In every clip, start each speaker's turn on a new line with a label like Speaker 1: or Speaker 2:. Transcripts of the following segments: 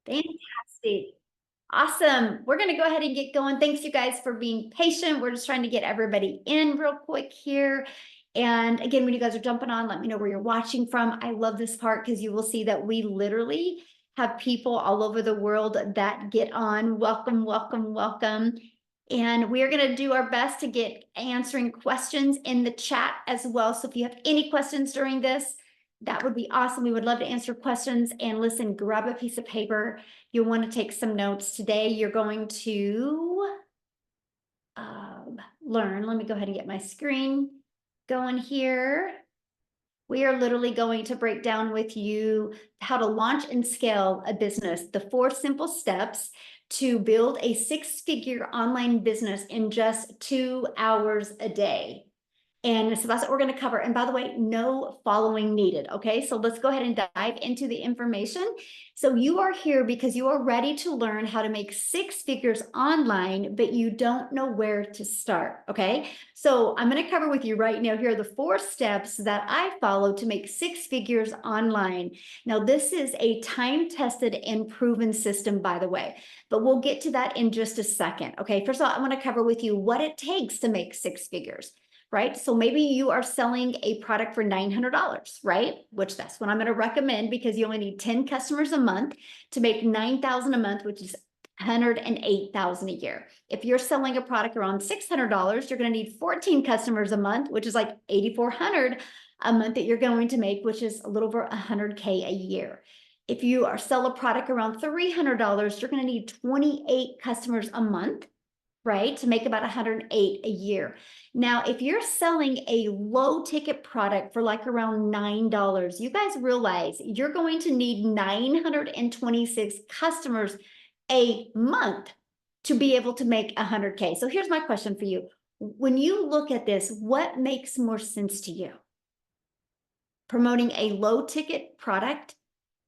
Speaker 1: Fantastic. Awesome. We're going to go ahead and get going. Thanks, you guys, for being patient. We're just trying to get everybody in real quick here. And again, when you guys are jumping on, let me know where you're watching from. I love this part because you will see that we literally have people all over the world that get on. Welcome, welcome, welcome. And we are going to do our best to get answering questions in the chat as well. So if you have any questions during this, that would be awesome. We would love to answer questions. And listen, grab a piece of paper. You'll want to take some notes today. You're going to learn. Let me go ahead and get my screen going here. We are literally going to break down with you how to launch and scale a business, the 4 simple steps to build a 6-figure online business in just 2 hours a day. And so that's what we're going to cover. And by the way, no following needed. Okay, so let's go ahead and dive into the information. So you are here because you are ready to learn how to make 6 figures online, but you don't know where to start. Okay, so I'm going to cover with you right now. Here are the 4 steps that I follow to make 6 figures online. Now, this is a time-tested and proven system, by the way, but we'll get to that in just a second. Okay, first of all, I want to cover with you what it takes to make 6 figures. Right? So maybe you are selling a product for $900, right? Which that's what I'm going to recommend because you only need 10 customers a month to make $9,000 a month, which is $108,000 a year. If you're selling a product around $600, you're going to need 14 customers a month, which is like $8,400 a month that you're going to make, which is a little over $100K a year. If you are sell a product around $300, you're going to need 28 customers a month, right, to make about 108 a year. Now, if you're selling a low ticket product for like around $9, you guys realize you're going to need 926 customers a month to be able to make 100K. So here's my question for you. When you look at this, what makes more sense to you? Promoting a low ticket product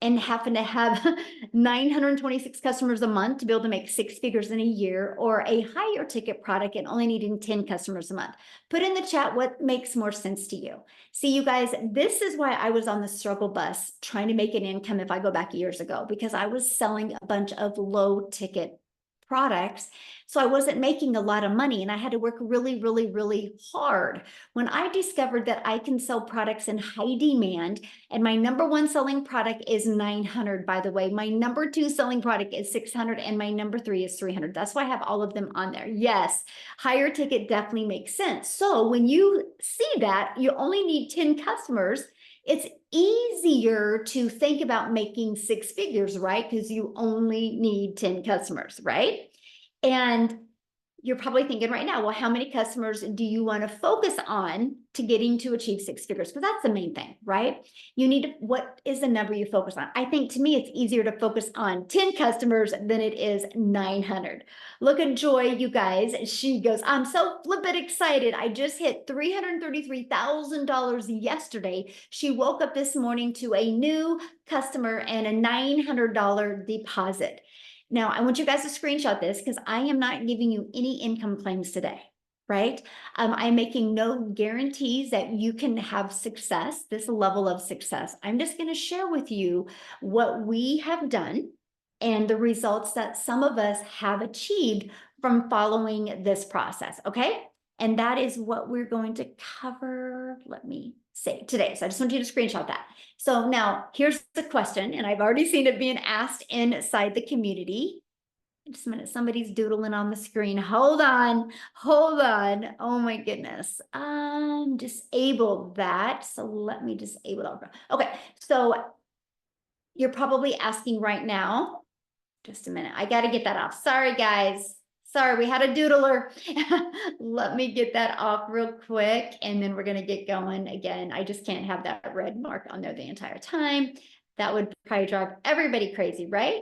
Speaker 1: and having to have 926 customers a month to be able to make 6 figures in a year, or a higher ticket product and only needing 10 customers a month? Put in the chat what makes more sense to you. See, you guys, this is why I was on the struggle bus trying to make an income if I go back years ago, because I was selling a bunch of low ticket products. So I wasn't making a lot of money and I had to work really, really, really hard. When I discovered that I can sell products in high demand, and my number 1 selling product is 900, by the way, my number 2 selling product is 600, and my number 3 is 300. That's why I have all of them on there. Yes, higher ticket definitely makes sense. So when you see that you only need 10 customers, it's easier to think about making 6 figures, right? Because you only need 10 customers, right? And you're probably thinking right now, well, how many customers do you want to focus on to getting to achieve 6 figures? Because that's the main thing, right? You need to, what is the number you focus on? I think to me, it's easier to focus on 10 customers than it is 900. Look at Joy, you guys. She goes, I'm so flippin' excited. I just hit $333,000 yesterday. She woke up this morning to a new customer and a $900 deposit. Now, I want you guys to screenshot this because I am not giving you any income claims today, right? I'm making no guarantees that you can have success, this level of success. I'm just going to share with you what we have done and the results that some of us have achieved from following this process, okay? And that is what we're going to cover. Let me say today. So I just want you to screenshot that. So now here's the question, and I've already seen it being asked inside the community. Just a minute, somebody's doodling on the screen. Hold on, hold on. Oh my goodness. Disabled that. So let me disable it. Okay, so you're probably asking right now, just a minute. I got to get that off. Sorry, guys. Sorry, we had a doodler. Let me get that off real quick, and then we're going to get going again. I just can't have that red mark on there the entire time. That would probably drive everybody crazy, right?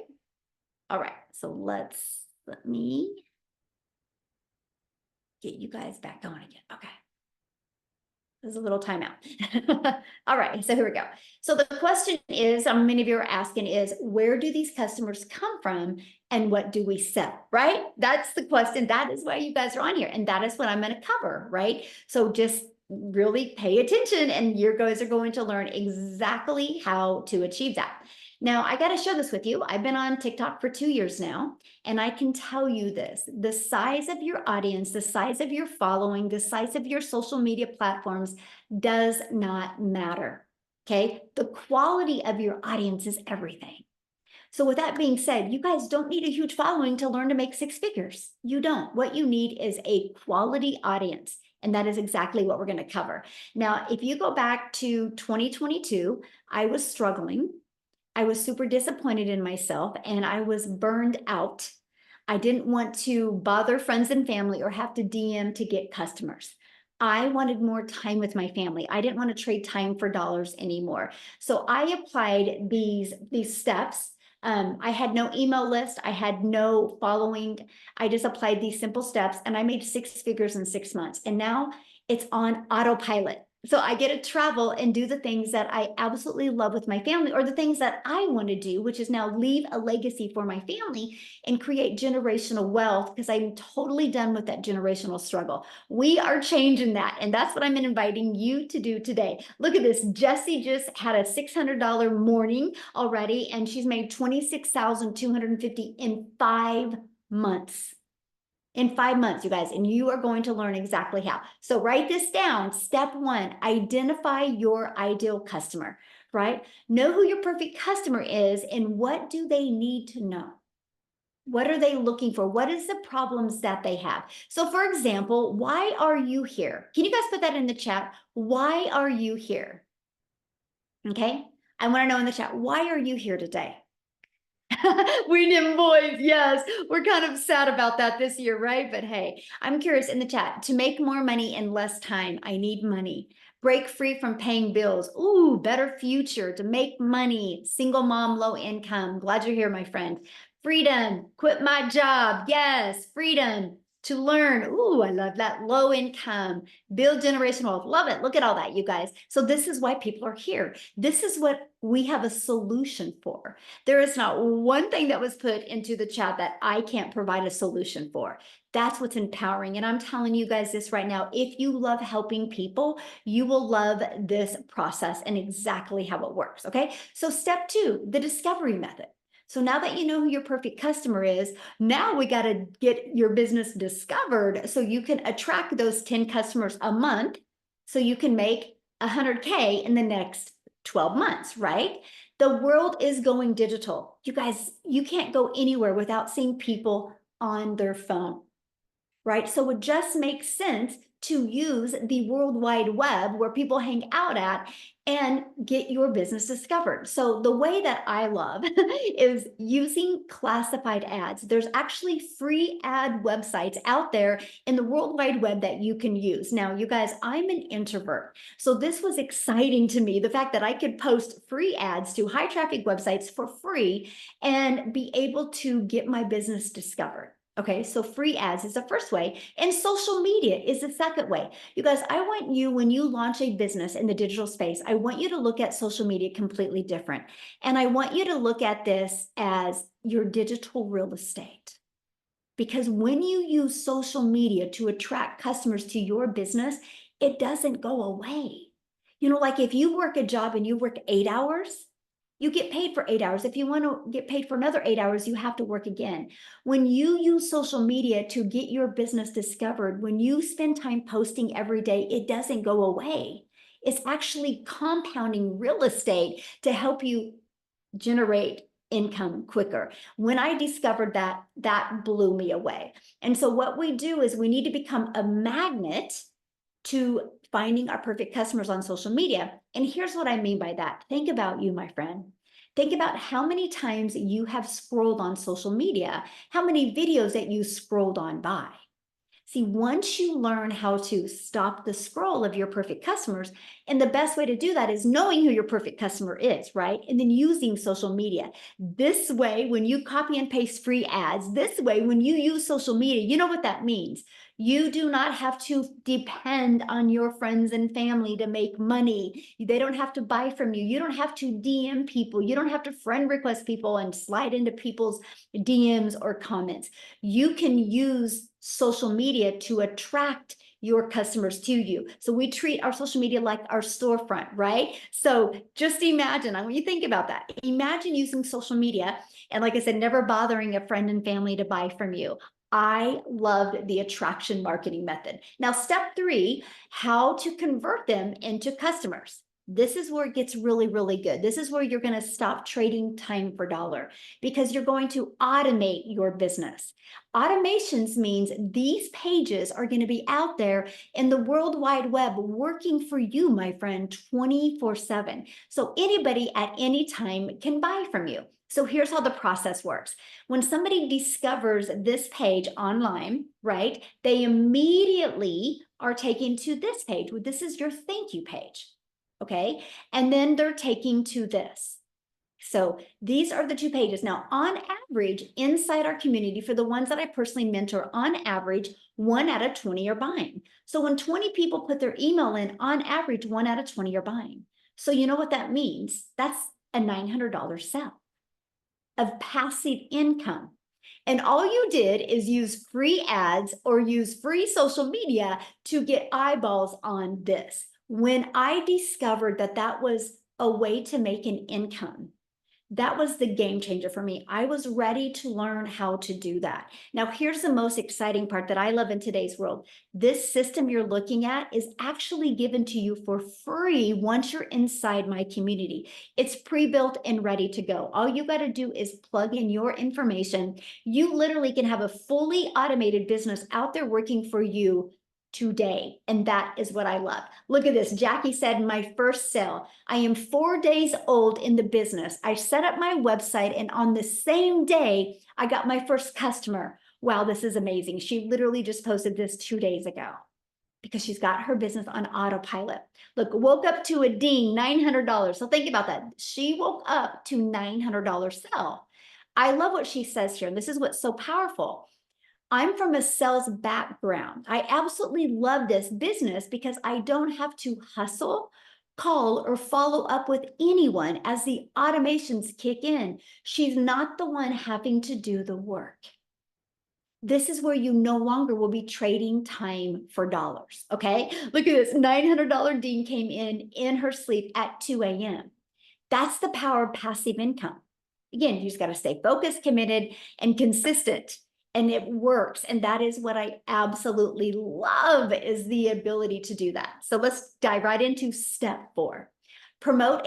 Speaker 1: All right, so let me get you guys back going again. Okay. There's a little timeout. All right, so here we go. So the question is, many of you are asking is, where do these customers come from and what do we sell, right? That's the question. That is why you guys are on here. And that is what I'm going to cover, right? So just really pay attention and you guys are going to learn exactly how to achieve that. Now, I got to share this with you. I've been on TikTok for 2 years now, and I can tell you this, the size of your audience, the size of your following, the size of your social media platforms does not matter. Okay. The quality of your audience is everything. So with that being said, you guys don't need a huge following to learn to make 6 figures. You don't. What you need is a quality audience. And that is exactly what we're going to cover. Now, if you go back to 2022, I was struggling. I was super disappointed in myself and I was burned out. I didn't want to bother friends and family or have to DM to get customers. I wanted more time with my family. I didn't want to trade time for dollars anymore. So I applied these steps. I had no email list. I had no following. I just applied these simple steps and I made 6 figures in 6 months. And now it's on autopilot. So I get to travel and do the things that I absolutely love with my family, or the things that I want to do, which is now leave a legacy for my family and create generational wealth, because I'm totally done with that generational struggle. We are changing that. And that's what I'm inviting you to do today. Look at this. Jessie just had a $600 morning already, and she's made $26,250 in 5 months. In 5 months, you guys, and you are going to learn exactly how. So write this down. Step 1, identify your ideal customer, right? Know who your perfect customer is and what do they need to know? What are they looking for? What is the problems that they have? So for example, why are you here? Can you guys put that in the chat? Why are you here? Okay. I want to know in the chat, why are you here today? We need boys, yes. We're kind of sad about that this year, right? But hey, I'm curious in the chat, to make more money in less time, I need money. Break free from paying bills. Ooh, better future, to make money. Single mom, low income. Glad you're here, my friend. Freedom, quit my job. Yes, freedom to learn. Ooh, I love that. Low income, build generational wealth. Love it. Look at all that, you guys. So this is why people are here. This is what we have a solution for. There is not one thing that was put into the chat that I can't provide a solution for. That's what's empowering. And I'm telling you guys this right now. If you love helping people, you will love this process and exactly how it works. Okay. So step 2, the discovery method. So now that you know who your perfect customer is, now we got to get your business discovered so you can attract those 10 customers a month so you can make 100K in the next 12 months, right? The world is going digital. You guys, you can't go anywhere without seeing people on their phone, right? So it just makes sense to use the World Wide Web where people hang out at and get your business discovered. So the way that I love is using classified ads. There's actually free ad websites out there in the World Wide Web that you can use. Now, you guys, I'm an introvert. So this was exciting to me, the fact that I could post free ads to high traffic websites for free and be able to get my business discovered. Okay, so free ads is the first way, and social media is the second way. You guys, I want you, when you launch a business in the digital space, I want you to look at social media completely different. And I want you to look at this as your digital real estate. Because when you use social media to attract customers to your business, it doesn't go away. You know, like if you work a job and you work 8 hours, you get paid for 8 hours. If you want to get paid for another 8 hours, you have to work again. When you use social media to get your business discovered, when you spend time posting every day, it doesn't go away. It's actually compounding real estate to help you generate income quicker. When I discovered that, that blew me away. And so what we do is we need to become a magnet to finding our perfect customers on social media. And here's what I mean by that. Think about you, my friend. Think about how many times you have scrolled on social media, how many videos that you scrolled on by. See, once you learn how to stop the scroll of your perfect customers, and the best way to do that is knowing who your perfect customer is, right? And then using social media. This way, when you copy and paste free ads, this way, when you use social media, you know what that means. You do not have to depend on your friends and family to make money. They don't have to buy from you. You don't have to DM people. You don't have to friend request people and slide into people's DMs or comments. You can use social media to attract your customers to you. So we treat our social media like our storefront, right? So just imagine, I want you to think about that. Imagine using social media and, like I said, never bothering a friend and family to buy from you. I loved the attraction marketing method. Now, step 3, how to convert them into customers. This is where it gets really, really good. This is where you're going to stop trading time for dollar, because you're going to automate your business. Automations means these pages are going to be out there in the World Wide Web working for you, my friend, 24/7. So anybody at any time can buy from you. So here's how the process works. When somebody discovers this page online, right, they immediately are taken to this page. This is your thank you page. Okay, and then they're taking to this. So these are the 2 pages. Now, on average, inside our community, for the ones that I personally mentor, on average, 1 out of 20 are buying. So when 20 people put their email in, on average, 1 out of 20 are buying. So you know what that means? That's a $900 sell of passive income. And all you did is use free ads or use free social media to get eyeballs on this. When I discovered that that was a way to make an income, that was the game changer for me. I was ready to learn how to do that. Now, here's the most exciting part that I love in today's world. This system you're looking at is actually given to you for free once you're inside my community. It's pre-built and ready to go. All you got to do is plug in your information. You literally can have a fully automated business out there working for you today. And that is what I love. Look at this. Jackie said, my first sale. I am 4 days old in the business. I set up my website, and on the same day, I got my first customer. Wow, this is amazing. She literally just posted this 2 days ago because she's got her business on autopilot. Look, woke up to a ding, $900. So think about that. She woke up to $900 sell. I love what she says here. And this is what's so powerful. I'm from a sales background. I absolutely love this business because I don't have to hustle, call, or follow up with anyone as the automations kick in. She's not the one having to do the work. This is where you no longer will be trading time for dollars, okay? Look at this, $900 Dean came in her sleep at 2 a.m. That's the power of passive income. Again, you just got to stay focused, committed, and consistent. And it works. And that is what I absolutely love, is the ability to do that. So let's dive right into step 4. Promote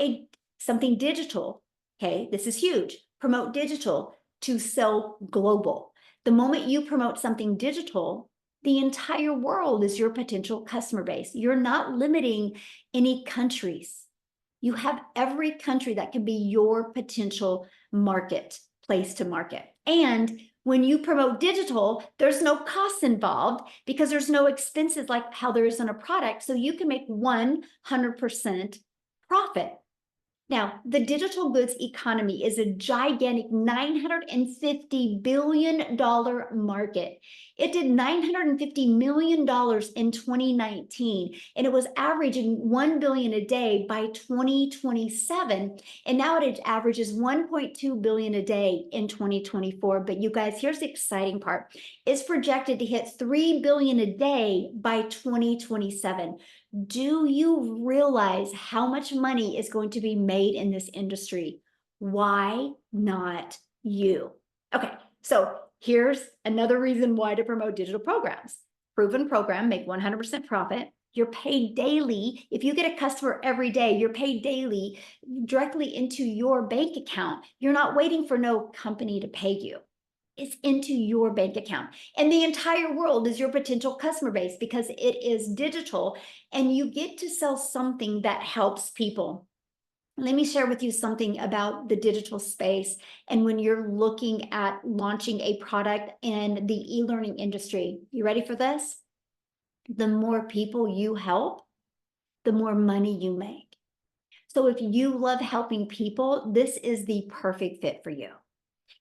Speaker 1: something digital. Okay, this is huge. Promote digital to sell global. The moment you promote something digital, the entire world is your potential customer base. You're not limiting any countries. You have every country that can be your potential market, place to market. And when you promote digital, there's no costs involved because there's no expenses like how there is in a product. So you can make 100% profit. Now, the digital goods economy is a gigantic $950 billion market. It did $950 million in 2019, and it was averaging $1 billion a day by 2027. And now it averages $1.2 billion a day in 2024. But you guys, here's the exciting part. It's projected to hit $3 billion a day by 2027. Do you realize how much money is going to be made in this industry? Why not you? Okay, so here's another reason why to promote digital programs. Proven program, make 100% profit. You're paid daily. If you get a customer every day, you're paid daily directly into your bank account. You're not waiting for no company to pay you. It's into your bank account. And the entire world is your potential customer base because it is digital, and you get to sell something that helps people. Let me share with you something about the digital space. And when you're looking at launching a product in the e-learning industry, you ready for this? The more people you help, the more money you make. So if you love helping people, this is the perfect fit for you.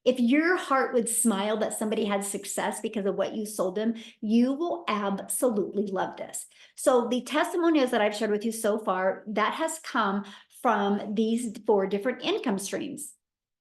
Speaker 1: If your heart would smile that somebody had success because of what you sold them, you will absolutely love this. So the testimonials that I've shared with you so far, that has come from these 4 different income streams.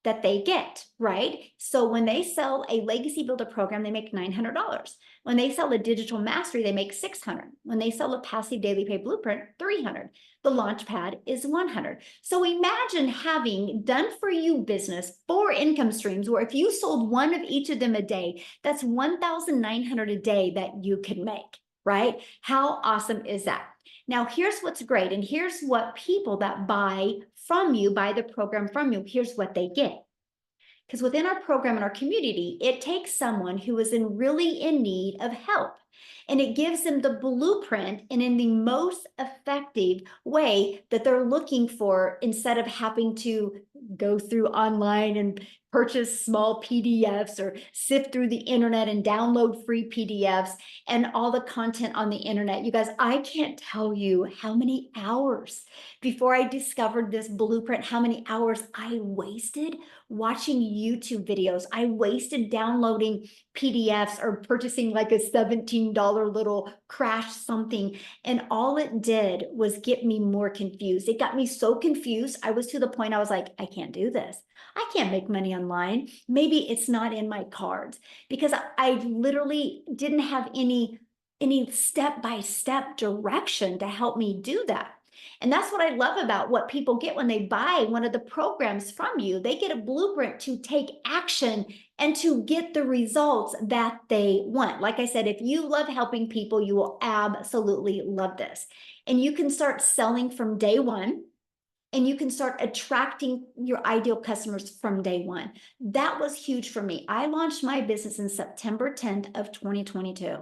Speaker 1: that they get, right? So when they sell a legacy builder program, they make $900. When they sell a digital mastery, they make $600. When they sell a passive daily pay blueprint, $300. The Launchpad is $100. So imagine having done for you business, 4 income streams, where if you sold one of each of them a day, that's $1,900 a day that you can make, right? How awesome is that? Now, here's what's great. And here's what people that buy from you, buy the program from you, here's what they get. Because within our program and our community, it takes someone who is really in need of help. And it gives them the blueprint and in the most effective way that they're looking for, instead of having to go through online and purchase small PDFs or sift through the internet and download free PDFs and all the content on the internet. You guys, I can't tell you how many hours before I discovered this blueprint, how many hours I wasted watching YouTube videos. I wasted downloading PDFs or purchasing like a $17 little crash something. And all it did was get me more confused. It got me so confused. I was to the point I was like, I can't do this. I can't make money online. Maybe it's not in my cards, because I literally didn't have any step-by-step direction to help me do that. And that's what I love about what people get when they buy one of the programs from you. They get a blueprint to take action and to get the results that they want. Like I said, if you love helping people, you will absolutely love this. And you can start selling from day one, and you can start attracting your ideal customers from day one. That was huge for me. I launched my business in September 10th of 2022.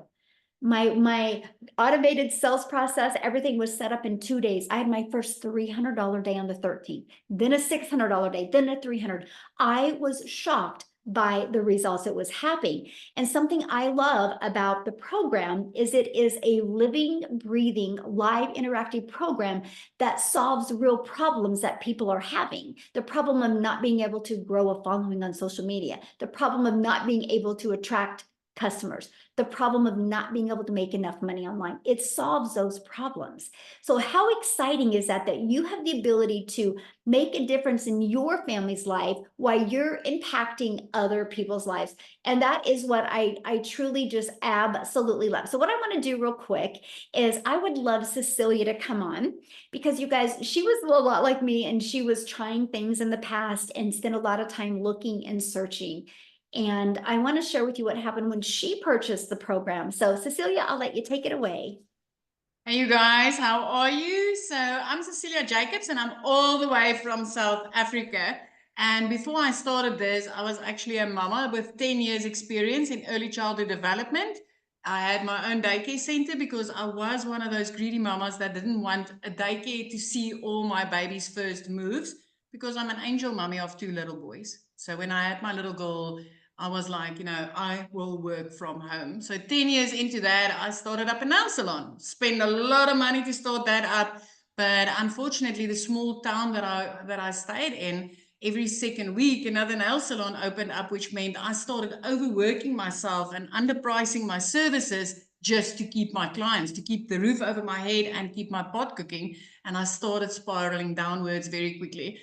Speaker 1: My automated sales process, everything was set up in 2 days. I had my first $300 day on the 13th, then a $600 day, then a $300. I was shocked by the results that was happening. And something I love about the program is it is a living, breathing, live, interactive program that solves real problems that people are having. The problem of not being able to grow a following on social media, the problem of not being able to attract customers, the problem of not being able to make enough money online. It solves those problems. So how exciting is that you have the ability to make a difference in your family's life while you're impacting other people's lives? And that is what I truly just absolutely love. So what I want to do real quick is I would love Cecilia to come on, because you guys, she was a lot like me, and she was trying things in the past and spent a lot of time looking and searching. And I want to share with you what happened when she purchased the program. So Cecilia, I'll let you take it away.
Speaker 2: Hey, you guys, how are you? So I'm Cecilia Jacobs, and I'm all the way from South Africa. And before I started this, I was actually a mama with 10 years experience in early childhood development. I had my own daycare center because I was one of those greedy mamas that didn't want a daycare to see all my baby's first moves, because I'm an angel mummy of 2 little boys. So when I had my little girl, I was like, I will work from home. So 10 years into that, I started up a nail salon. Spent a lot of money to start that up. But unfortunately, the small town that I stayed in, every second week, another nail salon opened up, which meant I started overworking myself and underpricing my services just to keep my clients, to keep the roof over my head and keep my pot cooking. And I started spiraling downwards very quickly.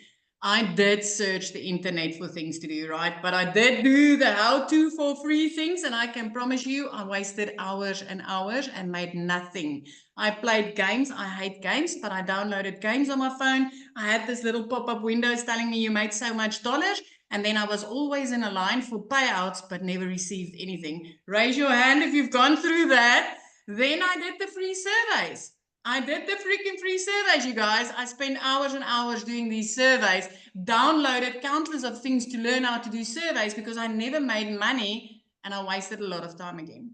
Speaker 2: I did search the internet for things to do, right? But I did do the how-to for free things, and I can promise you I wasted hours and hours and made nothing. I played games. I hate games, but I downloaded games on my phone. I had this little pop-up windows telling me you made so much dollars, and then I was always in a line for payouts but never received anything. Raise your hand if you've gone through that. Then I did the free surveys. I did the freaking free surveys, you guys. I spent hours and hours doing these surveys, downloaded countless of things to learn how to do surveys, because I never made money and I wasted a lot of time again.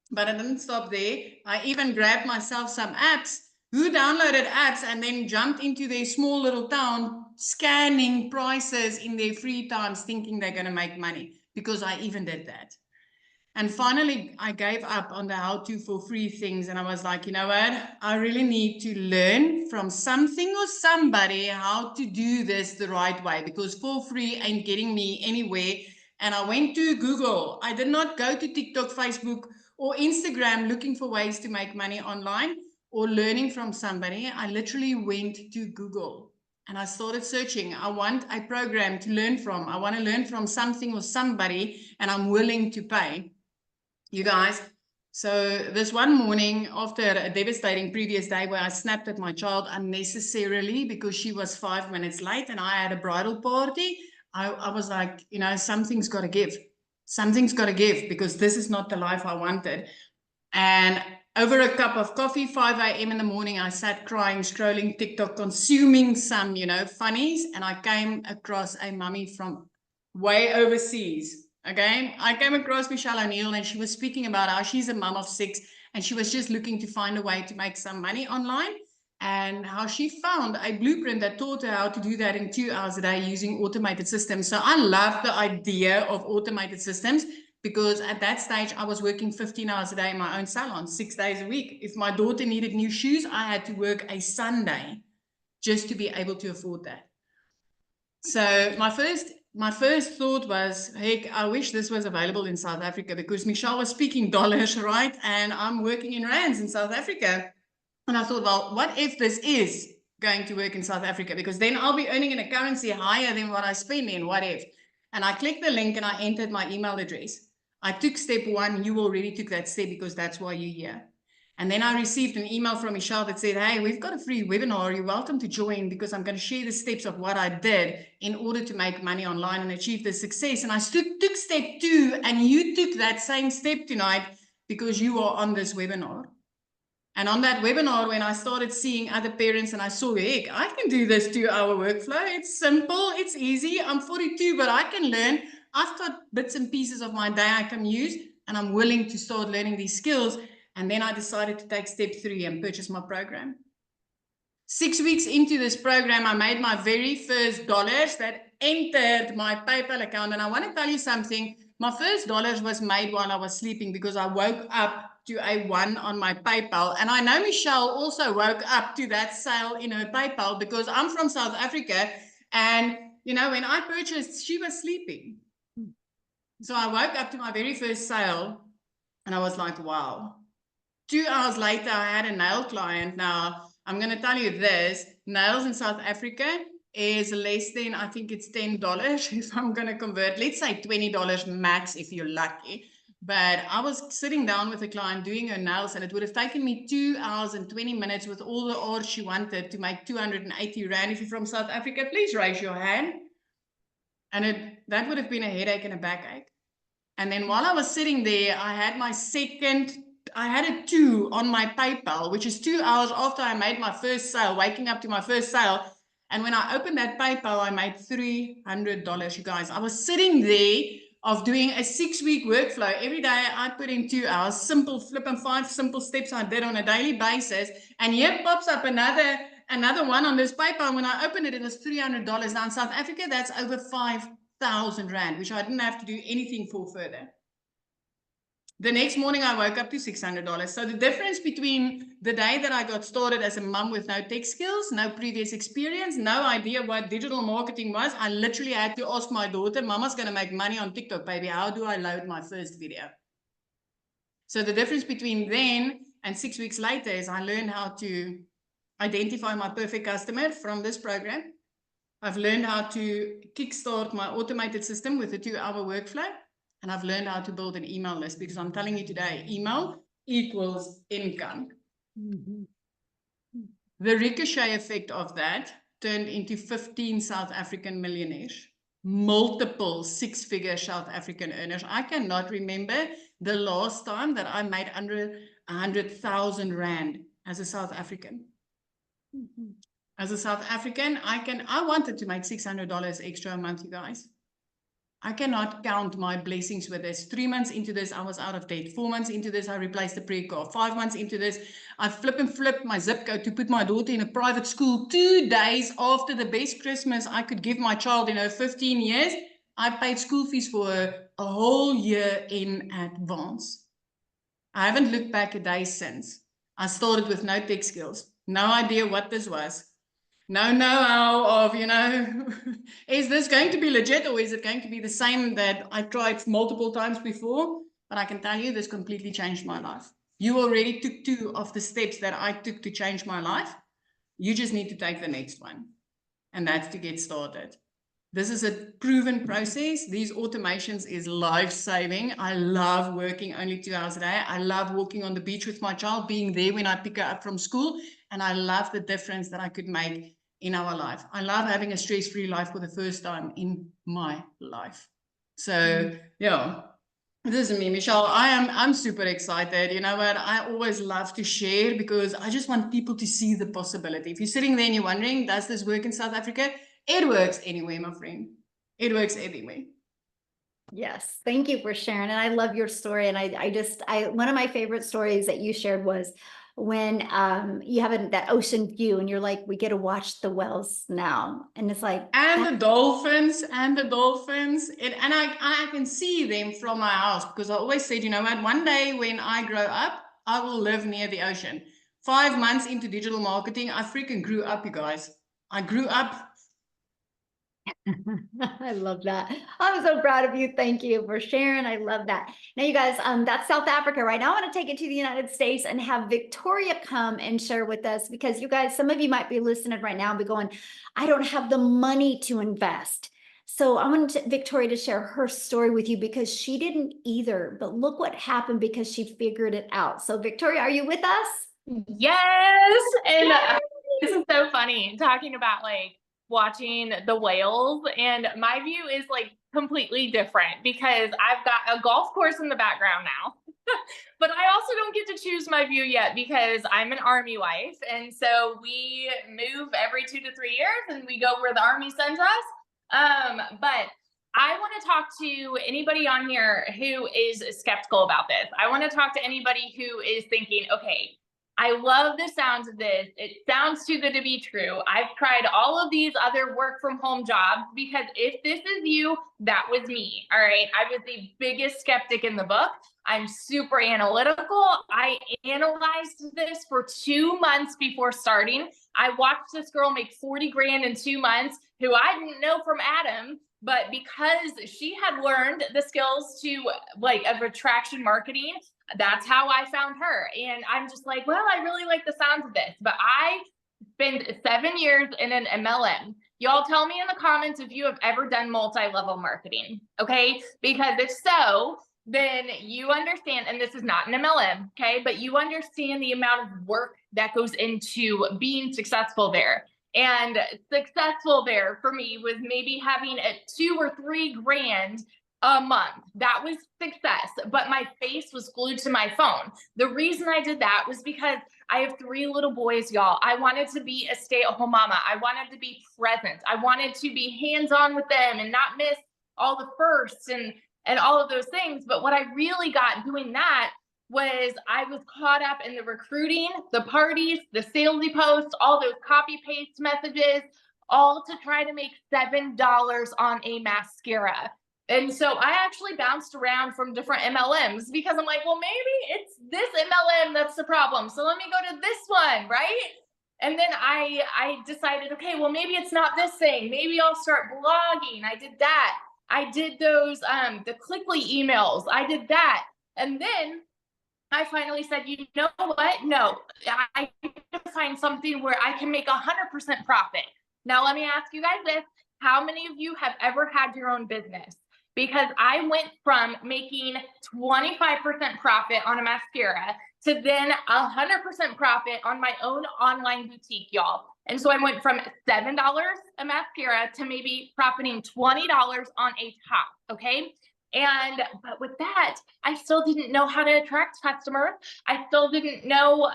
Speaker 2: But I didn't stop there. I even grabbed myself some apps. Who downloaded apps and then jumped into their small little town, scanning prices in their free times, thinking they're going to make money? Because I even did that. And finally, I gave up on the how-to for free things. And I was like, you know what? I really need to learn from something or somebody how to do this the right way, because for free ain't getting me anywhere. And I went to Google. I did not go to TikTok, Facebook, or Instagram looking for ways to make money online or learning from somebody. I literally went to Google. And I started searching. I want a program to learn from. I want to learn from something or somebody, and I'm willing to pay. You guys, so this one morning after a devastating previous day where I snapped at my child unnecessarily because she was 5 minutes late and I had a bridal party, I was like, you know, something's got to give. Something's got to give, because this is not the life I wanted. And over a cup of coffee, 5 a.m. in the morning, I sat crying, scrolling TikTok, consuming some, you know, funnies. And I came across a mummy from way overseas. Okay. I came across Michelle O'Neill, and she was speaking about how she's a mum of 6 and she was just looking to find a way to make some money online, and how she found a blueprint that taught her how to do that in 2 hours a day using automated systems. So I love the idea of automated systems, because at that stage I was working 15 hours a day in my own salon, 6 days a week. If my daughter needed new shoes, I had to work a Sunday just to be able to afford that. So my first thought was, heck, I wish this was available in South Africa, because Michelle was speaking dollars, right? And I'm working in rands in South Africa. And I thought, well, what if this is going to work in South Africa? Because then I'll be earning in a currency higher than what I spend in. What if? And I clicked the link and I entered my email address. I took step 1. You already took that step, because that's why you're here. And then I received an email from Michelle that said, hey, we've got a free webinar. You're welcome to join, because I'm going to share the steps of what I did in order to make money online and achieve the success. And I took step 2, and you took that same step tonight, because you are on this webinar. And on that webinar, when I started seeing other parents and I saw, heck, I can do this 2-hour workflow. It's simple. It's easy. I'm 42, but I can learn. I've got bits and pieces of my day I can use, and I'm willing to start learning these skills. And then I decided to take step 3 and purchase my program. 6 weeks into this program, I made my very first dollars that entered my PayPal account. And I want to tell you something. My first dollars was made while I was sleeping, because I woke up to a 1 on my PayPal. And I know Michelle also woke up to that sale in her PayPal, because I'm from South Africa. And, you know, when I purchased, she was sleeping. So I woke up to my very first sale and I was like, wow. 2 hours later, I had a nail client. Now, I'm going to tell you this. Nails in South Africa is less than, I think it's $10 if I'm going to convert. Let's say $20 max if you're lucky. But I was sitting down with a client doing her nails, and it would have taken me 2 hours and 20 minutes with all the art she wanted to make 280 Rand. If you're from South Africa, please raise your hand. And that would have been a headache and a backache. And then while I was sitting there, I had a 2 on my PayPal, which is 2 hours after I made my first sale, waking up to my first sale. And when I opened that PayPal, I made $300, you guys. I was sitting there of doing a 6-week workflow. Every day I put in 2 hours, simple flip and 5 simple steps I did on a daily basis. And here pops up another one on this PayPal. When I opened it, it was $300. Now in South Africa, that's over 5,000 Rand, which I didn't have to do anything for further. The next morning, I woke up to $600. So the difference between the day that I got started as a mom with no tech skills, no previous experience, no idea what digital marketing was, I literally had to ask my daughter, Mama's going to make money on TikTok, baby. How do I load my first video? So the difference between then and 6 weeks later is I learned how to identify my perfect customer from this program. I've learned how to kickstart my automated system with a 2-hour workflow. And I've learned how to build an email list, because I'm telling you today, email equals income. Mm-hmm. The ricochet effect of that turned into 15 South African millionaires, multiple 6-figure South African earners. I cannot remember the last time that I made under 100,000 Rand as a South African. Mm-hmm. As a South African, I wanted to make $600 extra a month, you guys. I cannot count my blessings with this. 3 months into this, I was out of debt. 4 months into this, I replaced the pre-car. 5 months into this, I flipped my zip code to put my daughter in a private school. 2 days after the best Christmas I could give my child in her 15 years, I paid school fees for her a whole year in advance. I haven't looked back a day since. I started with no tech skills. No idea what this was. No know-how of, you know, is this going to be legit, or is it going to be the same that I tried multiple times before? But I can tell you this completely changed my life. You already took 2 of the steps that I took to change my life. You just need to take the next one. and that's to get started. This is a proven process. These automations is life-saving. I love working only 2 hours a day. I love walking on the beach with my child, being there when I pick her up from school, and I love the difference that I could make in our life. I love having a stress-free life for the first time in my life. So, yeah. This is me, Michelle. I'm super excited. You know what? I always love to share because I just want people to see the possibility. If you're sitting there and you're wondering, does this work in South Africa? It works anywhere, my friend. It works anywhere.
Speaker 1: Yes, thank you for sharing. And I love your story. And I one of my favorite stories that you shared was when you have that ocean view and you're like, we get to watch the whales now. And it's like,
Speaker 2: and the dolphins. And I can see them from my house because I always said, you know what, one day when I grow up, I will live near the ocean. 5 months into digital marketing, I freaking grew up, you guys. I grew up.
Speaker 1: I love that. I'm so proud of you. Thank you for sharing. I love that. Now, you guys, that's South Africa, right? Now I want to take it to the United States and have Victoria come and share with us, because you guys, some of you might be listening right now and be going, I don't have the money to invest. So I want Victoria to share her story with you, because she didn't either, but look what happened because she figured it out. So Victoria, are you with us?
Speaker 3: Yes. And this is so funny talking about like watching the whales, and my view is like completely different because I've got a golf course in the background now. But I also don't get to choose my view yet because I'm an Army wife, and so we move every 2 to 3 years and we go where the Army sends us. But I want to talk to anybody on here who is skeptical about this. I want to talk to anybody who is thinking, okay, I love the sounds of this. It sounds too good to be true. I've tried all of these other work from home jobs, because if this is you, that was me. All right. I was the biggest skeptic in the book. I'm super analytical. I analyzed this for 2 months before starting. I watched this girl make 40 grand in 2 months, who I didn't know from Adam, but because she had learned the skills to like of attraction marketing, that's how I found her. And I'm just like, well, I really like the sounds of this, but I spent 7 years in an MLM. Y'all tell me in the comments if you have ever done multi-level marketing, okay? Because if so, then you understand, and this is not an MLM, okay? But you understand the amount of work that goes into being successful there. And successful there for me was maybe having a 2 or 3 grand a month. That was success, but my face was glued to my phone. The reason I did that was because I have 3 little boys, y'all. I wanted to be a stay-at-home mama. I wanted to be present. I wanted to be hands-on with them and not miss all the firsts and all of those things. But what I really got doing that was I was caught up in the recruiting, the parties, the salesy posts, all those copy paste messages, all to try to make $7 on a mascara. And so I actually bounced around from different MLMs because I'm like, well, maybe it's this MLM that's the problem. So let me go to this one, right? And then I decided, okay, well, maybe it's not this thing. Maybe I'll start blogging. I did that. I did those, the Clickly emails. I did that. And then I finally said, you know what? No, I need to find something where I can make 100% profit. Now, let me ask you guys this. How many of you have ever had your own business? Because I went from making 25% profit on a mascara to then 100% profit on my own online boutique, y'all. And so I went from $7 a mascara to maybe profiting $20 on a top, okay? But with that, I still didn't know how to attract customers. I still didn't know,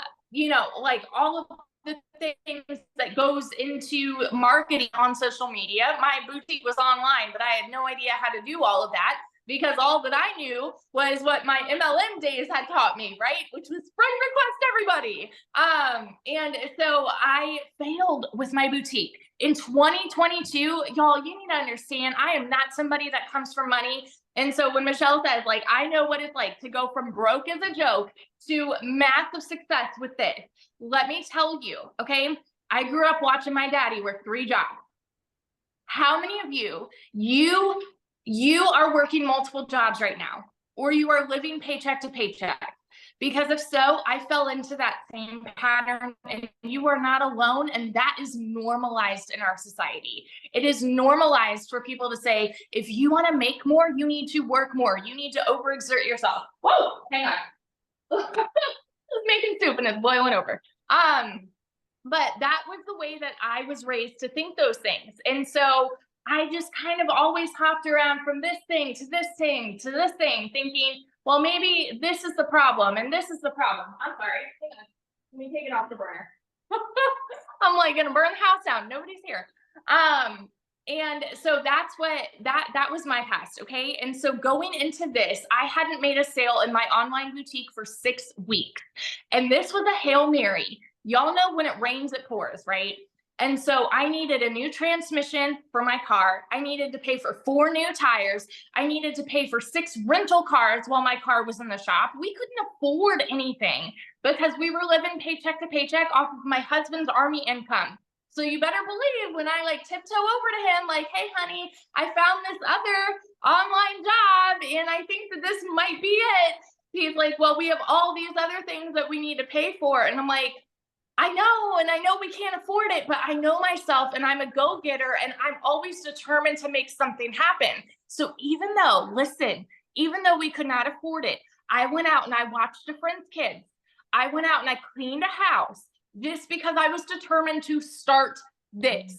Speaker 3: like all of the things that goes into marketing on social media. My boutique was online, but I had no idea how to do all of that because all that I knew was what my MLM days had taught me, right? Which was friend request everybody. And so I failed with my boutique. In 2022, y'all, you need to understand, I am not somebody that comes from money. And so when Michelle says, like, I know what it's like to go from broke as a joke to massive success with this, let me tell you, okay, I grew up watching my daddy work 3 jobs. How many of you are working multiple jobs right now, or you are living paycheck to paycheck? Because if so, I fell into that same pattern, and you are not alone. And that is normalized in our society. It is normalized for people to say, if you want to make more, you need to work more. You need to overexert yourself. Whoa, hang on. Just making soup and it's boiling over. But that was the way that I was raised to think those things. And so I just kind of always hopped around from this thing to this thing to this thing, thinking, well, maybe this is the problem and this is the problem. I'm sorry. Hang on. Let me take it off the burner. I'm like gonna burn the house down. Nobody's here. And so that's what that was my past. Okay. And so going into this, I hadn't made a sale in my online boutique for 6 weeks. And this was a Hail Mary. Y'all know when it rains, it pours, right? And so I needed a new transmission for my car. I needed to pay for 4 new tires. I needed to pay for 6 rental cars while my car was in the shop. We couldn't afford anything because we were living paycheck to paycheck off of my husband's Army income. So you better believe when I like tiptoe over to him, like, hey, honey, I found this other online job and I think that this might be it. He's like, well, we have all these other things that we need to pay for. And I'm like, I know, and I know we can't afford it, but I know myself and I'm a go-getter and I'm always determined to make something happen. So even though we could not afford it, I went out and I watched a friend's kids. I went out and I cleaned a house just because I was determined to start this.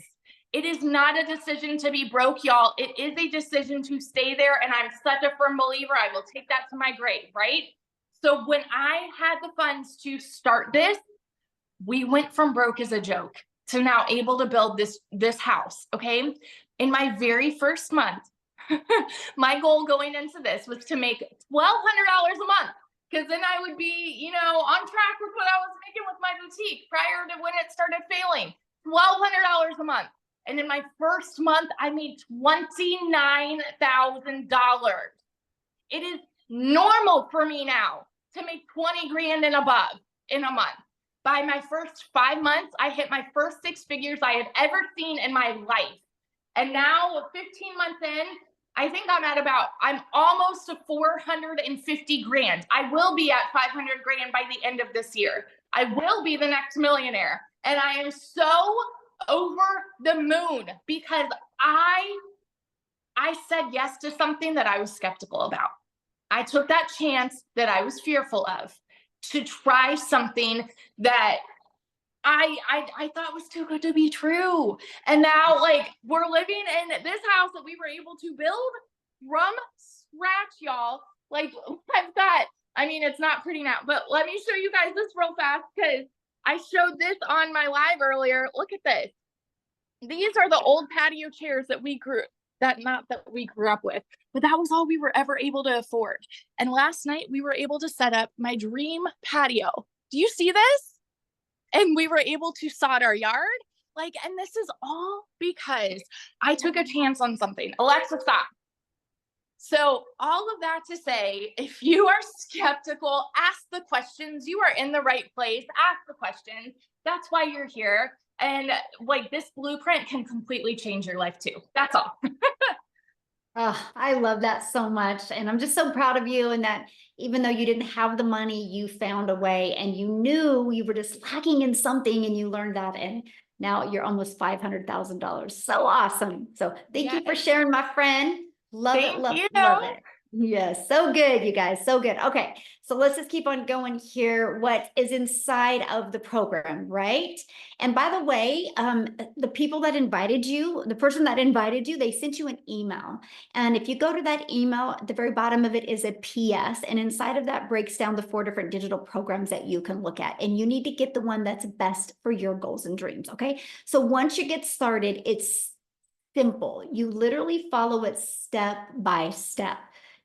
Speaker 3: It is not a decision to be broke, y'all. It is a decision to stay there. And I'm such a firm believer. I will take that to my grave, right? So when I had the funds to start this, we went from broke as a joke to now able to build this house, okay? In my very first month, my goal going into this was to make $1,200 a month, because then I would be, on track with what I was making with my boutique prior to when it started failing. $1,200 a month. And in my first month, I made $29,000. It is normal for me now to make 20 grand and above in a month. By my first 5 months, I hit my first 6 figures I had ever seen in my life. And now 15 months in, I think I'm almost to 450 grand. I will be at 500 grand by the end of this year. I will be the next millionaire. And I am so over the moon because I said yes to something that I was skeptical about. I took that chance that I was fearful of to try something that I thought was too good to be true. And now we're living in this house that we were able to build from scratch, y'all. It's not pretty now, but let me show you guys this real fast because I showed this on my live earlier. Look at this. These are the old patio chairs that we grew up with, but that was all we were ever able to afford. And last night we were able to set up my dream patio. Do you see this? And we were able to sod our yard. And this is all because I took a chance on something. Alexa, stop. So all of that to say, if you are skeptical, ask the questions. You are in the right place. Ask the questions. That's why you're here. And this blueprint can completely change your life too. That's all.
Speaker 1: Oh, I love that so much. And I'm just so proud of you. And that even though you didn't have the money, you found a way and you knew you were just lacking in something and you learned that. And now you're almost $500,000. So awesome. So thank you for sharing, my friend. Love it. Love it. Yes. So good, you guys. So good. Okay. So let's just keep on going here. What is inside of the program, right? And by the way, the people that invited you, the person that invited you, they sent you an email. And if you go to that email, at the very bottom of it is a PS. And inside of that breaks down the 4 different digital programs that you can look at. And you need to get the one that's best for your goals and dreams. Okay. So once you get started, it's simple. You literally follow it step by step.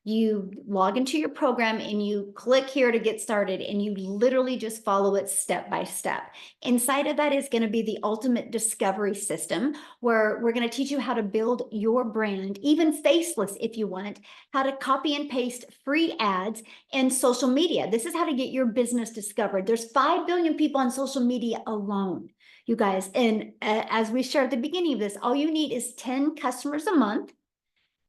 Speaker 1: You log into your program and you click here to get started and you literally just follow it step by step. Inside of that is going to be the ultimate discovery system where we're going to teach you how to build your brand, even faceless if you want, how to copy and paste free ads and social media. This is how to get your business discovered. There's 5 billion people on social media alone, you guys. And as we shared at the beginning of this, all you need is 10 customers a month.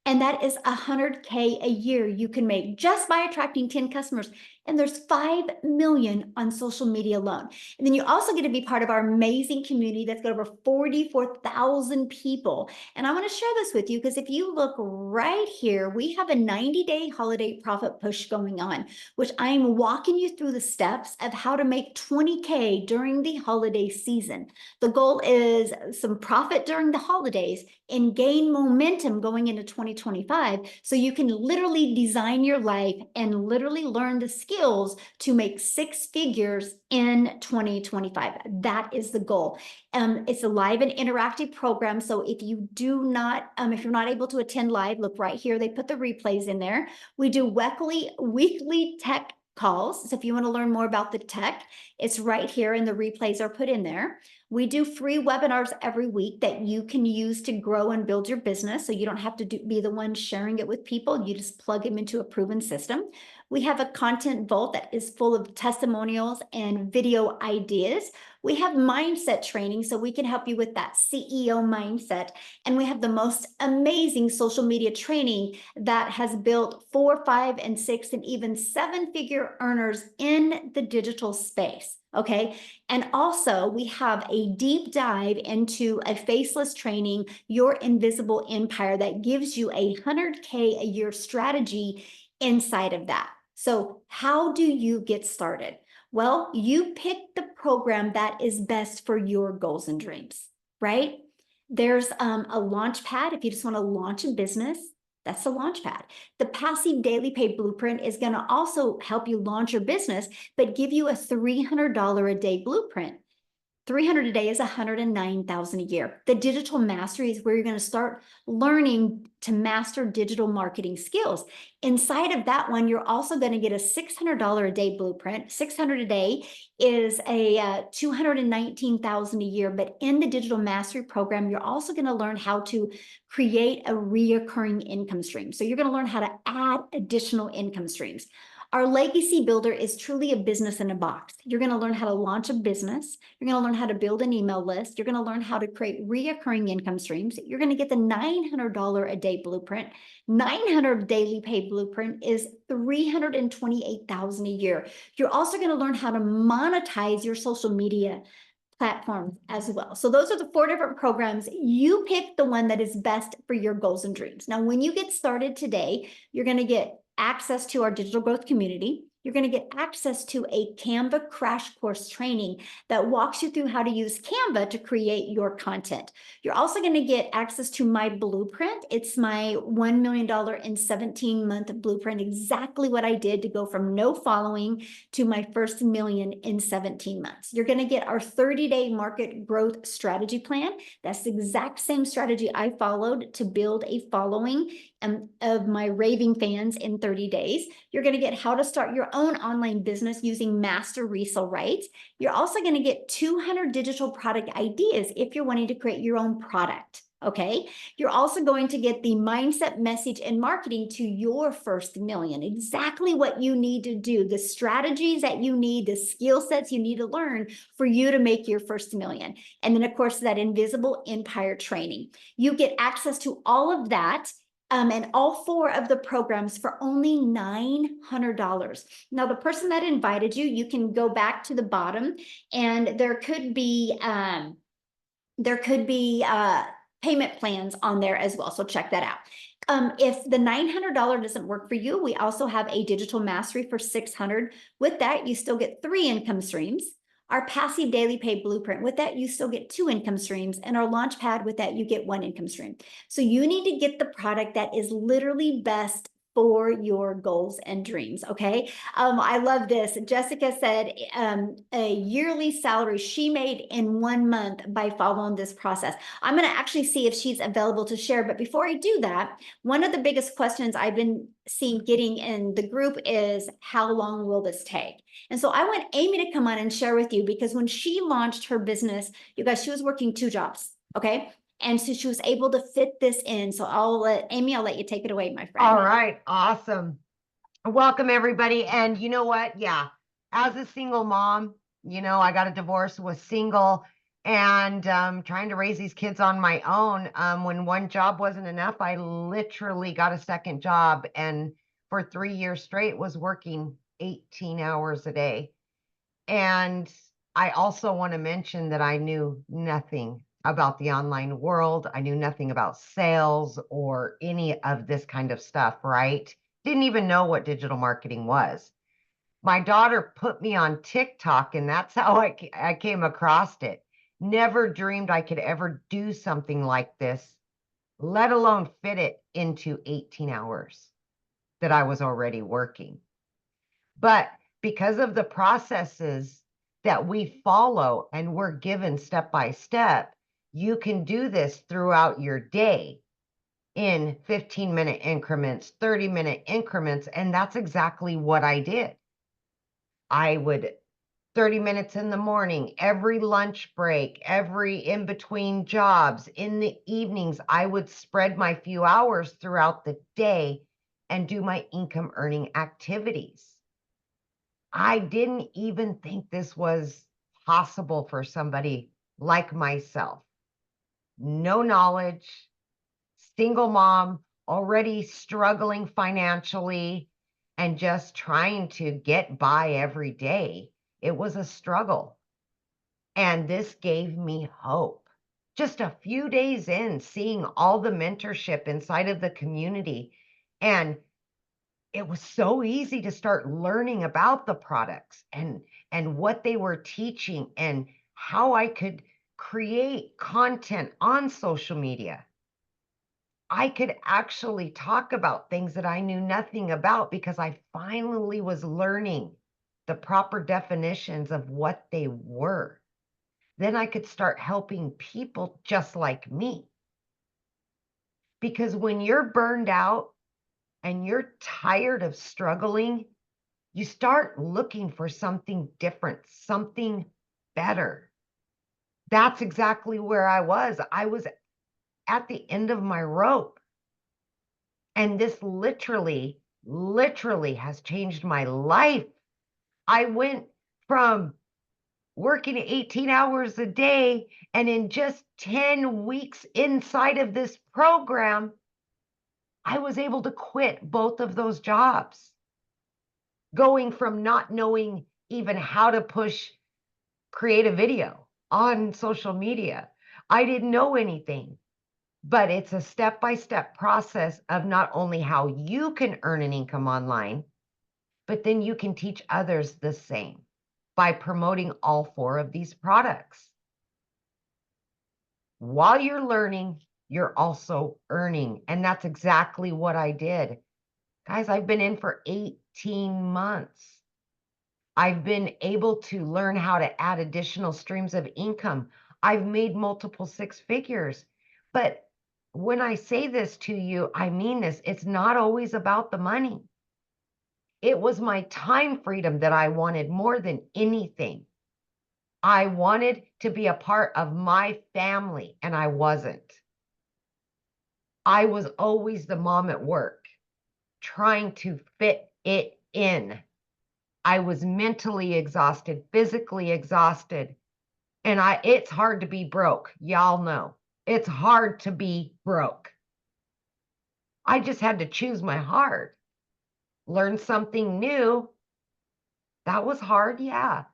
Speaker 1: And that is $100K a year you can make just by attracting 10 customers. And there's 5 million on social media alone. And then you also get to be part of our amazing community that's got over 44,000 people. And I want to share this with you because if you look right here, we have a 90-day holiday profit push going on, which I'm walking you through the steps of how to make 20K during the holiday season. The goal is some profit during the holidays and gain momentum going into 2025 so you can literally design your life and literally learn the skills to make 6 figures in 2025. That is the goal. It's a live and interactive program. So if you do not, if you're not able to attend live, look right here. They put the replays in there. We do weekly tech calls. So if you want to learn more about the tech, it's right here and the replays are put in there. We do free webinars every week that you can use to grow and build your business. So you don't have to be the one sharing it with people. You just plug them into a proven system. We have a content vault that is full of testimonials and video ideas. We have mindset training so we can help you with that CEO mindset. And we have the most amazing social media training that has built 4, 5, and 6, and even 7-figure earners in the digital space. Okay. And also we have a deep dive into a faceless training, Your Invisible Empire, that gives you a 100K a year strategy inside of that. So how do you get started? Well, you pick the program that is best for your goals and dreams, right? There's a launch pad if you just want to launch a business. That's the launch pad. The passive daily pay blueprint is going to also help you launch your business, but give you a $300 a day blueprint. 300 a day is 109,000 a year. The digital mastery is where you're going to start learning to master digital marketing skills. Inside of that one, you're also going to get a $600 a day blueprint. 600 a day is a 219,000 a year. But in the digital mastery program, you're also going to learn how to create a reoccurring income stream. So you're going to learn how to add additional income streams. Our legacy builder is truly a business in a box. You're going to learn how to launch a business. You're going to learn how to build an email list. You're going to learn how to create reoccurring income streams. You're going to get the $900 a day blueprint. 900 daily pay blueprint is 328,000 a year. You're also going to learn how to monetize your social media platforms as well. So those are the 4 different programs. You pick the one that is best for your goals and dreams. Now, when you get started today, you're going to get access to our digital growth community. You're going to get access to a Canva crash course training that walks you through how to use Canva to create your content. You're also going to get access to my blueprint. It's my $1 million in 17-month blueprint, exactly what I did to go from no following to my first million in 17 months. You're going to get our 30-day market growth strategy plan. That's the exact same strategy I followed to build a following of my raving fans in 30 days. You're going to get how to start your own online business using master resale rights. You're also going to get 200 digital product ideas if you're wanting to create your own product. Okay. You're also going to get the mindset, message, and marketing to your first million. Exactly what you need to do, the strategies that you need, the skill sets you need to learn for you to make your first million. And then, of course, that invisible empire training. You get access to all of that. And all 4 of the programs for only $900. Now, the person that invited you, you can go back to the bottom, and there could be payment plans on there as well. So check that out. If the $900 doesn't work for you, we also have a digital mastery for $600. With that, you still get 3 income streams. Our passive daily pay blueprint, with that, you still get 2 income streams. And our launch pad, with that, you get 1 income stream. So you need to get the product that is literally best for your goals and dreams. Okay. I love this. Jessica said a yearly salary she made in 1 month by following this process. I'm going to actually see if she's available to share. But before I do that, one of the biggest questions I've been getting in the group is, how long will this take? And so I want Amy to come on and share with you, because when she launched her business, you guys, she was working 2 jobs. Okay. And so she was able to fit this in. So Amy, I'll let you take it away, my friend.
Speaker 4: All right. Awesome. Welcome, everybody. And you know what? Yeah. As a single mom, I got a divorce, was single, and trying to raise these kids on my own. When 1 job wasn't enough, I literally got a 2nd job, and for 3 years straight was working 18 hours a day. And I also want to mention that I knew nothing about the online world. I knew nothing about sales or any of this kind of stuff, right? Didn't even know what digital marketing was. My daughter put me on TikTok, and that's how I came across it. Never dreamed I could ever do something like this, let alone fit it into 18 hours that I was already working. But because of the processes that we follow and we're given step by step, you can do this throughout your day in 15-minute increments, 30-minute increments. And that's exactly what I did. I would 30 minutes in the morning, every lunch break, every in between jobs, in the evenings, I would spread my few hours throughout the day and do my income earning activities. I didn't even think this was possible for somebody like myself. No knowledge, single mom, already struggling financially, and just trying to get by every day. It was a struggle. And this gave me hope. Just a few days in, seeing all the mentorship inside of the community, and it was so easy to start learning about the products and what they were teaching and how I could create content on social media. I could actually talk about things that I knew nothing about because I finally was learning the proper definitions of what they were. Then I could start helping people just like me. Because when you're burned out and you're tired of struggling, you start looking for something different, something better. That's exactly where I was. I was at the end of my rope. And this literally has changed my life. I went from working 18 hours a day, and in just 10 weeks inside of this program, I was able to quit both of those jobs. Going from not knowing even how to create a video on social media. I didn't know anything, but it's a step-by-step process of not only how you can earn an income online, but then you can teach others the same by promoting all 4 of these products. While you're learning, you're also earning. And that's exactly what I did. Guys, I've been in for 18 months. I've been able to learn how to add additional streams of income. I've made multiple 6 figures. But when I say this to you, I mean this. It's not always about the money. It was my time freedom that I wanted more than anything. I wanted to be a part of my family, and I wasn't. I was always the mom at work, trying to fit it in. I was mentally exhausted, physically exhausted. And it's hard to be broke. Y'all know. It's hard to be broke. I just had to choose my heart. Learn something new. That was hard, yeah.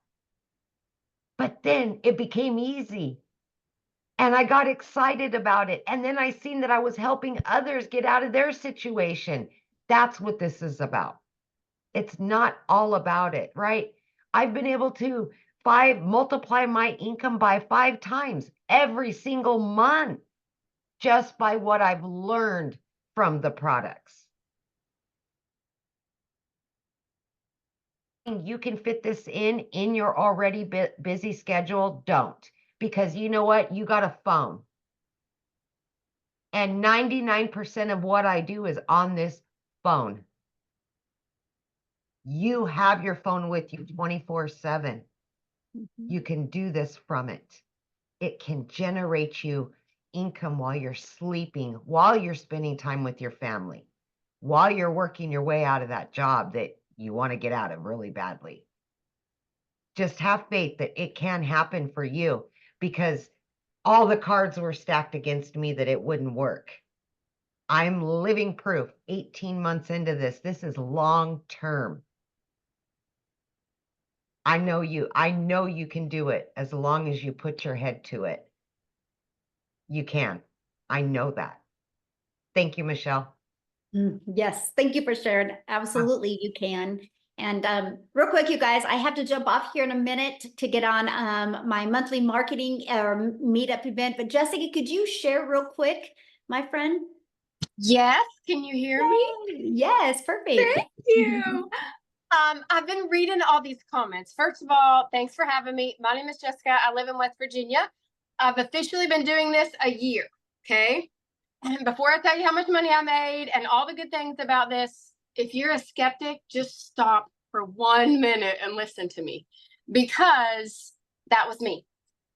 Speaker 4: But then it became easy. And I got excited about it. And then I seen that I was helping others get out of their situation. That's what this is about. It's not all about it, right? I've been able to multiply my income by 5 times every single month just by what I've learned from the products. You can fit this in your already busy schedule. Don't, because you know what? You got a phone. And 99% of what I do is on this phone. You have your phone with you 24/7. You can do this from it. It can generate you income while you're sleeping, while you're spending time with your family, while you're working your way out of that job that you want to get out of really badly. Just have faith that it can happen for you, because all the cards were stacked against me that it wouldn't work. I'm living proof. 18 months into this. This is long term. I know you can do it as long as you put your head to it. You can. I know that. Thank you, Michelle.
Speaker 1: Yes, thank you for sharing. Absolutely, you can. And real quick, you guys, I have to jump off here in a minute to get on my monthly marketing or meetup event. But Jessica, could you share real quick, my friend?
Speaker 5: Yes, can you hear me?
Speaker 1: Yes, perfect.
Speaker 5: Thank you. I've been reading all these comments. First of all, thanks for having me. My name is Jessica. I live in West Virginia. I've officially been doing this a year, okay? And before I tell you how much money I made and all the good things about this, if you're a skeptic, just stop for 1 minute and listen to me, because that was me.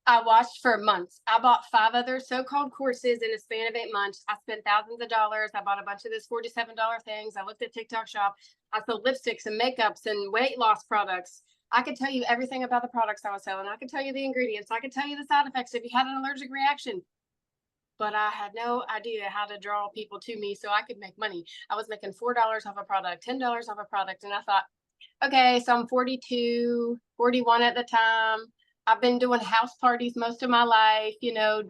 Speaker 5: I watched for months. I bought 5 other so-called courses in a span of 8 months. I spent thousands of dollars. I bought a bunch of this $47 things. I looked at TikTok Shop. I sold lipsticks and makeups and weight loss products. I could tell you everything about the products I was selling. I could tell you the ingredients. I could tell you the side effects if you had an allergic reaction. But I had no idea how to draw people to me so I could make money. I was making $4 off a product, $10 off a product. And I thought, okay, so I'm 42, 41 at the time. I've been doing house parties most of my life, you know,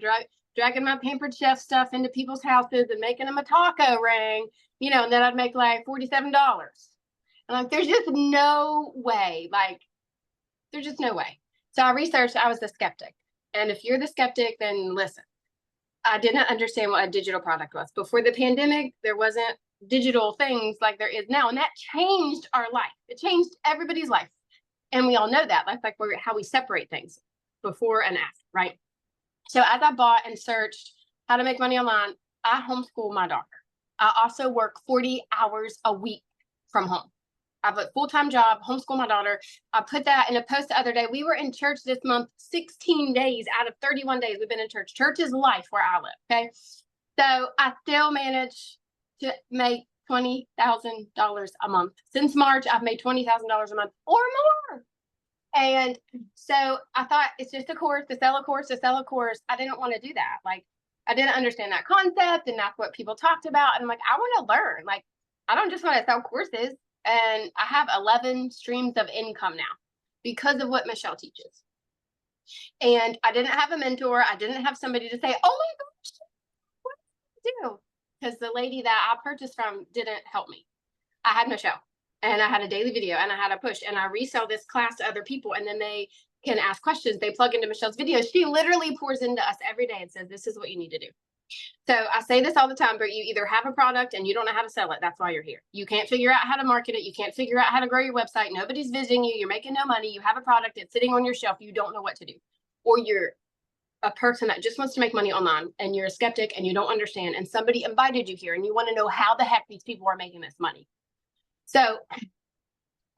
Speaker 5: dragging my Pampered Chef stuff into people's houses and making them a taco ring, you know, and then I'd make like $47. And like, there's just no way, like, there's just no way. So I researched, I was a skeptic. And if you're the skeptic, then listen. I didn't understand what a digital product was. Before the pandemic, there wasn't digital things like there is now. And that changed our life. It changed everybody's life. And we all know that. That's like how we separate things before and after, right? So as I bought and searched how to make money online, I homeschool my daughter. I also work 40 hours a week from home. I have a full-time job, homeschool my daughter. I put that in a post the other day. We were in church this month, 16 days out of 31 days we've been in church. Church is life where I live, okay? So I still manage to make $20,000 a month. Since March, I've made $20,000 a month or more. And so I thought, it's just a course, to sell a course, to sell a course. I didn't want to do that. Like, I didn't understand that concept, and that's what people talked about. And I'm like, I want to learn. Like, I don't just want to sell courses. And I have 11 streams of income now because of what Michelle teaches. And I didn't have a mentor. I didn't have somebody to say, oh my gosh, what do I do? Because the lady that I purchased from didn't help me. I had Michelle, and I had a daily video, and I had a push, and I resell this class to other people, and then they can ask questions. They plug into Michelle's videos. She literally pours into us every day and says, this is what you need to do. So I say this all the time, but you either have a product and you don't know how to sell it. That's why you're here. You can't figure out how to market it. You can't figure out how to grow your website. Nobody's visiting you. You're making no money. You have a product. It's sitting on your shelf. You don't know what to do. Or you're a person that just wants to make money online, and you're a skeptic and you don't understand, and somebody invited you here and you want to know how the heck these people are making this money. So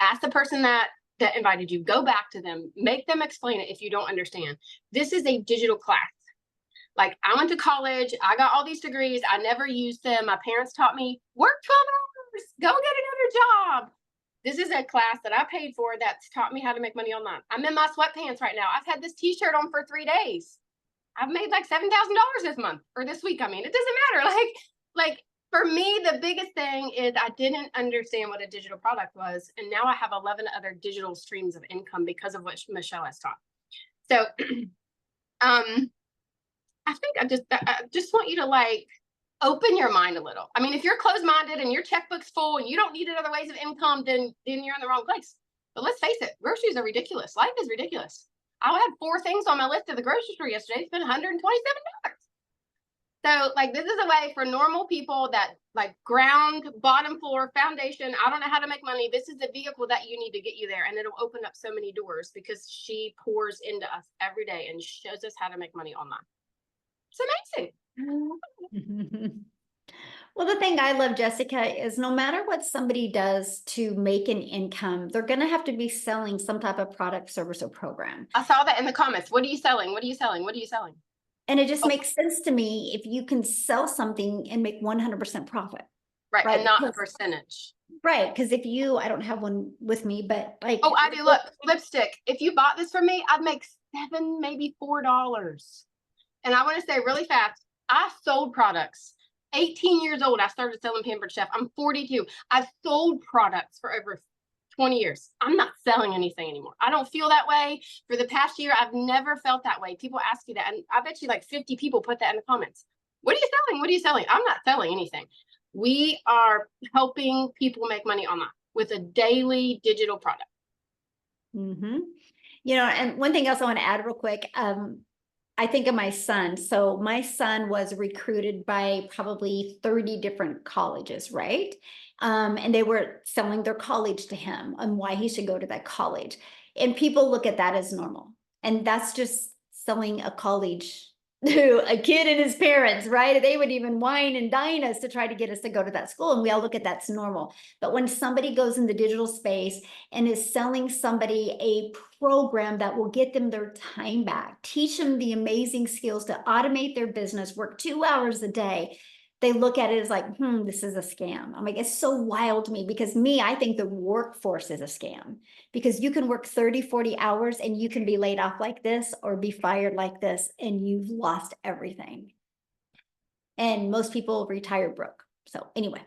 Speaker 5: ask the person that invited you, go back to them, make them explain it if you don't understand. This is a digital class. Like, I went to college, I got all these degrees, I never used them. My parents taught me, work 12 hours, go get another job. This is a class that I paid for that's taught me how to make money online. I'm in my sweatpants right now. I've had this t-shirt on for 3 days. I've made like $7,000 this month, or this week. I mean, it doesn't matter. Like for me, the biggest thing is I didn't understand what a digital product was. And now I have 11 other digital streams of income because of what Michelle has taught. So, I think I just want you to like open your mind a little. I mean, if you're closed-minded and your checkbook's full and you don't need other ways of income, then you're in the wrong place. But let's face it, groceries are ridiculous. Life is ridiculous. I had 4 things on my list at the grocery store yesterday. It's been $127. So like, this is a way for normal people that like ground, bottom floor, foundation. I don't know how to make money. This is the vehicle that you need to get you there. And it'll open up so many doors because she pours into us every day and shows us how to make money online. It's amazing.
Speaker 1: Well, the thing I love, Jessica, is no matter what somebody does to make an income, they're going to have to be selling some type of product, service, or program.
Speaker 5: I saw that in the comments. What are you selling? What are you selling? What are you selling?
Speaker 1: And it just makes sense to me if you can sell something and make 100% profit.
Speaker 5: Right. And not a percentage.
Speaker 1: Right. Because if you, I don't have one with me, but like.
Speaker 5: Oh, I do. Look, lipstick. If you bought this from me, I'd make $7, maybe $4. And I want to say really fast, I sold products. 18 years old, I started selling Pampered Chef. I'm 42. I've sold products for over 20 years. I'm not selling anything anymore. I don't feel that way. For the past year, I've never felt that way. People ask you that, and I bet you like 50 people put that in the comments. What are you selling? What are you selling? I'm not selling anything. We are helping people make money online with a daily digital product.
Speaker 1: Mm-hmm. You know, and one thing else I want to add real quick, I think of my son. So my son was recruited by probably 30 different colleges, right? And they were selling their college to him and why he should go to that college. And people look at that as normal. And that's just selling a college to a kid and his parents, right? They would even wine and dine us to try to get us to go to that school. And we all look at that's normal. But when somebody goes in the digital space and is selling somebody a program that will get them their time back, teach them the amazing skills to automate their business, work 2 hours a day, they look at it as like, this is a scam. I'm like, it's so wild to me because I think the workforce is a scam because you can work 30, 40 hours and you can be laid off like this or be fired like this and you've lost everything. And most people retire broke. So anyway,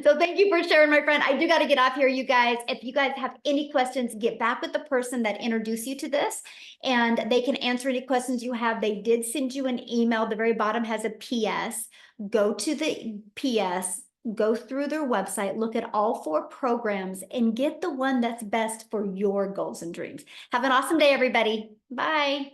Speaker 1: so thank you for sharing, my friend. I do got to get off here, you guys. If you guys have any questions, get back with the person that introduced you to this and they can answer any questions you have. They did send you an email. The very bottom has a PS. Go to the PS, go through their website, look at all 4 programs and get the one that's best for your goals and dreams. Have an awesome day, everybody. Bye.